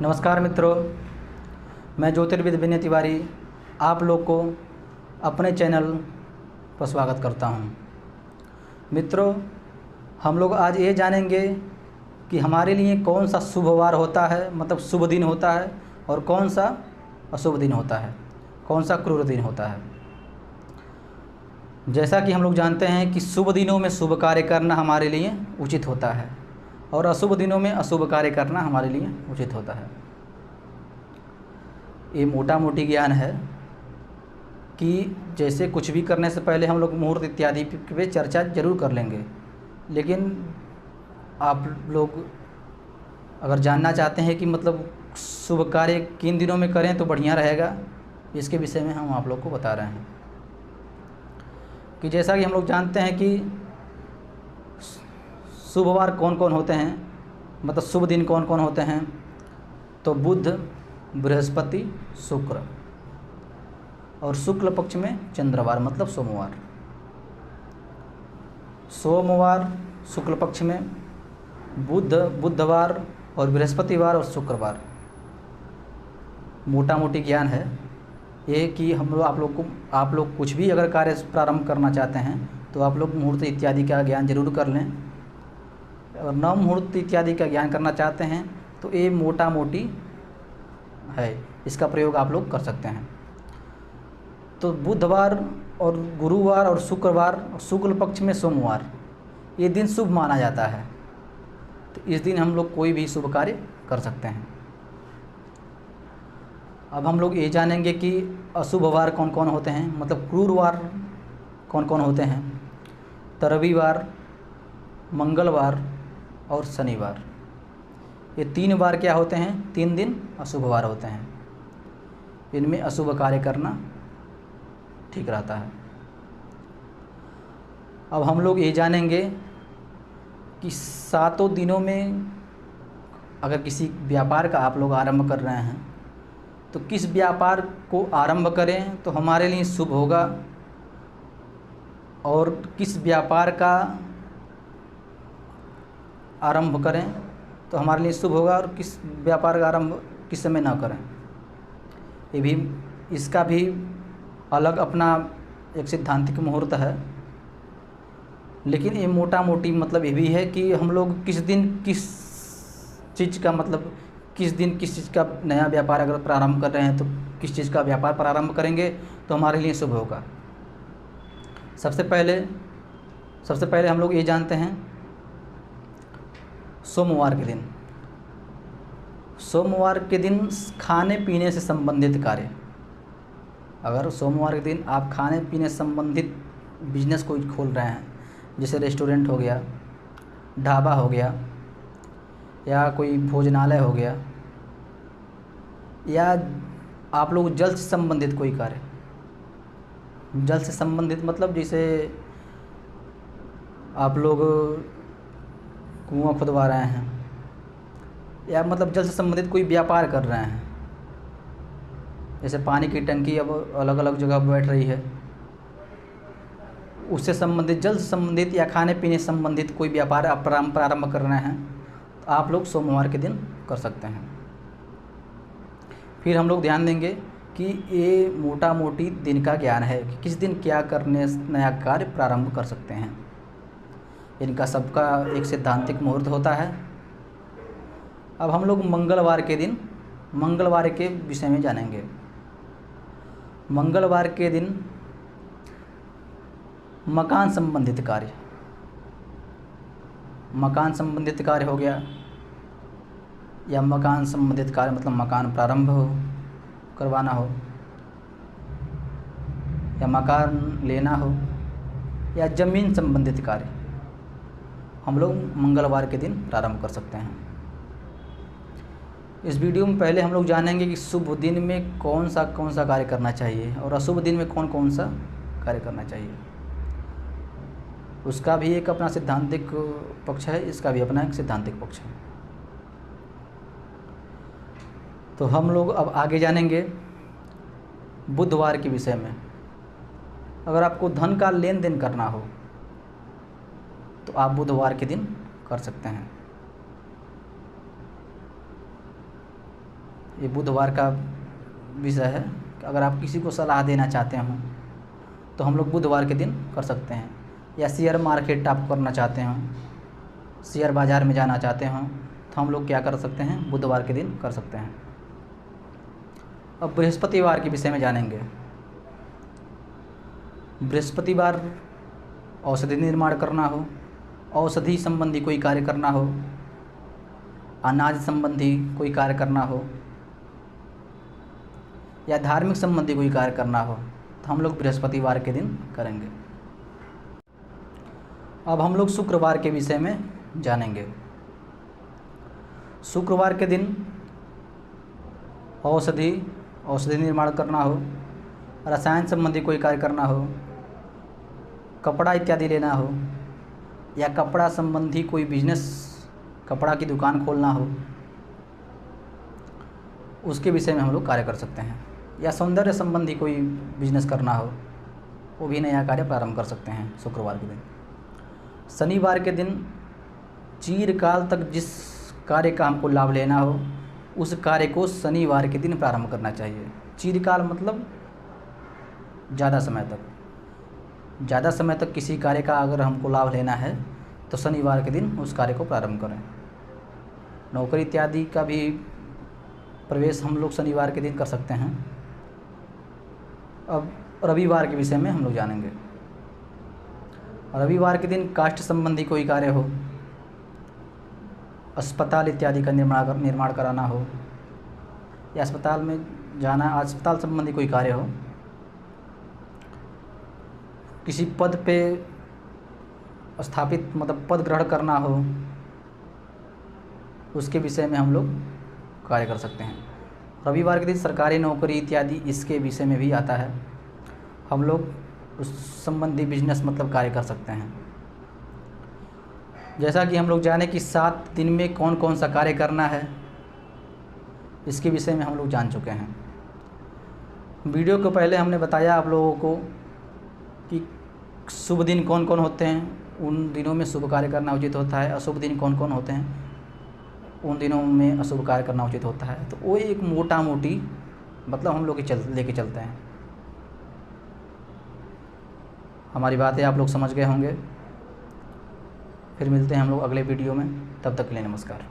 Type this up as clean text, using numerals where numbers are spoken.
नमस्कार मित्रों, मैं ज्योतिर्विद विनय तिवारी आप लोग को अपने चैनल पर स्वागत करता हूं। मित्रों, हम लोग आज ये जानेंगे कि हमारे लिए कौन सा शुभ वार होता है, मतलब शुभ दिन होता है, और कौन सा अशुभ दिन होता है, कौन सा क्रूर दिन होता है। जैसा कि हम लोग जानते हैं कि शुभ दिनों में शुभ कार्य करना हमारे लिए उचित होता है और अशुभ दिनों में अशुभ कार्य करना हमारे लिए उचित होता है। ये मोटा मोटी ज्ञान है कि जैसे कुछ भी करने से पहले हम लोग मुहूर्त इत्यादि पे चर्चा जरूर कर लेंगे, लेकिन आप लोग अगर जानना चाहते हैं कि मतलब शुभ कार्य किन दिनों में करें तो बढ़िया रहेगा, इसके विषय में हम आप लोग को बता रहे हैं कि जैसा कि हम लोग जानते हैं कि शुभ वार कौन कौन होते हैं, मतलब शुभ दिन कौन कौन होते हैं। तो बुध, बृहस्पति, शुक्र और शुक्ल पक्ष में चंद्रवार मतलब सोमवार। सोमवार शुक्ल पक्ष में, बुधवार और बृहस्पतिवार और शुक्रवार। मोटा मोटी ज्ञान है ये कि हम लोग आप लोग कुछ भी अगर कार्य प्रारंभ करना चाहते हैं तो आप लोग मुहूर्त इत्यादि का ज्ञान जरूर कर लें, और नव मुहूर्त इत्यादि का ज्ञान करना चाहते हैं तो ये मोटा मोटी है, इसका प्रयोग आप लोग कर सकते हैं। तो बुधवार और गुरुवार और शुक्रवार और शुक्ल पक्ष में सोमवार, ये दिन शुभ माना जाता है, तो इस दिन हम लोग कोई भी शुभ कार्य कर सकते हैं। अब हम लोग ये जानेंगे कि अशुभ वार कौन कौन होते हैं, मतलब क्रूर वार कौन कौन होते हैं। तो रविवार, मंगलवार और शनिवार, ये 3 बार क्या होते हैं, 3 दिन अशुभ वार होते हैं। इनमें अशुभ कार्य करना ठीक रहता है। अब हम लोग ये जानेंगे कि 7 दिनों में अगर किसी व्यापार का आप लोग आरंभ कर रहे हैं तो किस व्यापार को आरंभ करें तो हमारे लिए शुभ होगा, और किस व्यापार का आरंभ करें तो हमारे लिए शुभ होगा, और किस व्यापार का आरंभ किस समय ना करें। ये भी, इसका भी अलग अपना एक सिद्धांतिक मुहूर्त है, लेकिन ये मोटा मोटी मतलब ये भी है कि हम लोग किस दिन किस चीज़ का, मतलब किस दिन किस चीज़ का नया व्यापार अगर प्रारंभ कर रहे हैं तो किस चीज़ का व्यापार प्रारंभ करेंगे तो हमारे लिए शुभ होगा। सबसे पहले हम लोग ये जानते हैं सोमवार के दिन खाने पीने से संबंधित कार्य। अगर सोमवार के दिन आप खाने पीने से संबंधित बिजनेस कोई खोल रहे हैं, जैसे रेस्टोरेंट हो गया, ढाबा हो गया, या कोई भोजनालय हो गया, या आप लोग जल से संबंधित कोई कार्य, जल से संबंधित मतलब जैसे आप लोग कुआं खुदवा रहे हैं, या मतलब जल से संबंधित कोई व्यापार कर रहे हैं, जैसे पानी की टंकी अब अलग अलग जगह बैठ रही है, उससे संबंधित, जल से संबंधित या खाने पीने से संबंधित कोई व्यापार आप प्रारंभ कर रहे हैं तो आप लोग सोमवार के दिन कर सकते हैं। फिर हम लोग ध्यान देंगे कि ये मोटा मोटी दिन का ज्ञान है कि किस दिन क्या करने नया कार्य प्रारंभ कर सकते हैं। इनका सबका एक सिद्धांतिक मुहूर्त होता है। अब हम लोग मंगलवार के विषय में जानेंगे। मंगलवार के दिन मकान संबंधित कार्य हो गया, या मकान संबंधित कार्य मतलब मकान प्रारंभ करवाना हो, या मकान लेना हो, या ज़मीन संबंधित कार्य हम लोग मंगलवार के दिन प्रारंभ कर सकते हैं। इस वीडियो में पहले हम लोग जानेंगे कि शुभ दिन में कौन सा कार्य करना चाहिए और अशुभ दिन में कौन सा कार्य करना चाहिए। उसका भी एक अपना सिद्धांतिक पक्ष है, इसका भी अपना एक सिद्धांतिक पक्ष है। तो हम लोग अब आगे जानेंगे बुधवार के विषय में। अगर आपको धन का लेन देन करना हो तो आप बुधवार के दिन कर सकते हैं। ये बुधवार का विषय है। अगर आप किसी को सलाह देना चाहते हों तो हम लोग बुधवार के दिन कर सकते हैं। या शेयर मार्केट आप करना चाहते हों, शेयर बाज़ार में जाना चाहते हों, तो हम लोग क्या कर सकते हैं, बुधवार के दिन कर सकते हैं। अब बृहस्पतिवार के विषय में जानेंगे। बृहस्पतिवार औषधि निर्माण करना हो, औषधि संबंधी कोई कार्य करना हो, अनाज संबंधी कोई कार्य करना हो, या धार्मिक संबंधी कोई कार्य करना हो, तो हम लोग बृहस्पतिवार के दिन करेंगे। अब हम लोग शुक्रवार के विषय में जानेंगे। शुक्रवार के दिन औषधि निर्माण करना हो, रसायन संबंधी कोई कार्य करना हो, कपड़ा इत्यादि लेना हो, या कपड़ा संबंधी कोई बिजनेस, कपड़ा की दुकान खोलना हो, उसके विषय में हम लोग कार्य कर सकते हैं। या सौंदर्य संबंधी कोई बिजनेस करना हो, वो भी नया कार्य प्रारंभ कर सकते हैं शुक्रवार के दिन। शनिवार के दिन चिरकाल तक जिस कार्य का हमको लाभ लेना हो, उस कार्य को शनिवार के दिन प्रारंभ करना चाहिए। चिरकाल मतलब ज़्यादा समय तक किसी कार्य का अगर हमको लाभ लेना है तो शनिवार के दिन उस कार्य को प्रारंभ करें। नौकरी इत्यादि का भी प्रवेश हम लोग शनिवार के दिन कर सकते हैं। अब रविवार के विषय में हम लोग जानेंगे। रविवार के दिन काष्ठ संबंधी कोई कार्य हो, अस्पताल इत्यादि का निर्माण कराना हो, या अस्पताल में जाना, अस्पताल संबंधी कोई कार्य हो, किसी पद पे स्थापित मतलब पद ग्रहण करना हो, उसके विषय में हम लोग कार्य कर सकते हैं। रविवार के दिन सरकारी नौकरी इत्यादि इसके विषय में भी आता है, हम लोग उस संबंधी बिजनेस मतलब कार्य कर सकते हैं। जैसा कि हम लोग जाने कि 7 दिन में कौन कौन सा कार्य करना है, इसके विषय में हम लोग जान चुके हैं। वीडियो को पहले हमने बताया आप लोगों को कि शुभ दिन कौन कौन होते हैं, उन दिनों में शुभ कार्य करना उचित होता है। अशुभ दिन कौन कौन होते हैं, उन दिनों में अशुभ कार्य करना उचित होता है। तो वो एक मोटा मोटी मतलब हम लोग लेके चलते हैं। हमारी बातें आप लोग समझ गए होंगे। फिर मिलते हैं हम लोग अगले वीडियो में, तब तक के लिए नमस्कार।